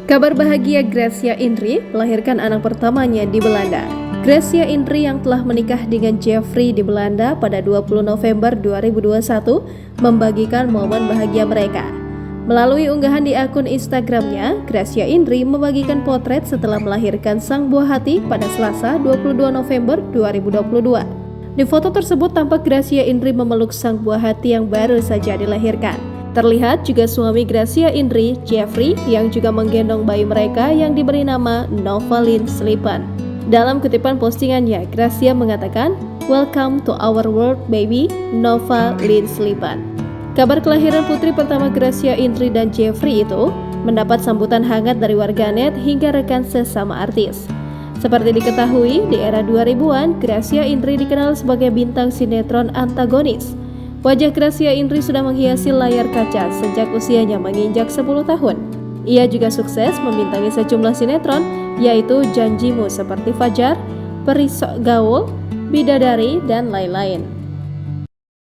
Kabar bahagia Gracia Indri melahirkan anak pertamanya di Belanda. Gracia Indri yang telah menikah dengan Jeffrey di Belanda pada 20 November 2021 membagikan momen bahagia mereka. Melalui unggahan di akun Instagramnya, Gracia Indri membagikan potret setelah melahirkan sang buah hati pada Selasa 22 November 2022. Di foto tersebut tampak Gracia Indri memeluk sang buah hati yang baru saja dilahirkan. Terlihat juga suami Gracia Indri, Jeffrey, yang juga menggendong bayi mereka yang diberi nama Nova Lynn Slipan. Dalam kutipan postingannya, Gracia mengatakan, "Welcome to our world, baby, Nova Lynn Slipan." Kabar kelahiran putri pertama Gracia Indri dan Jeffrey itu mendapat sambutan hangat dari warganet hingga rekan sesama artis. Seperti diketahui, di era 2000-an, Gracia Indri dikenal sebagai bintang sinetron antagonis. Wajah Gracia Indri sudah menghiasi layar kaca sejak usianya menginjak 10 tahun. Ia juga sukses membintangi sejumlah sinetron, yaitu Janjimu Seperti Fajar, Perisok Gaul, Bidadari, dan lain-lain.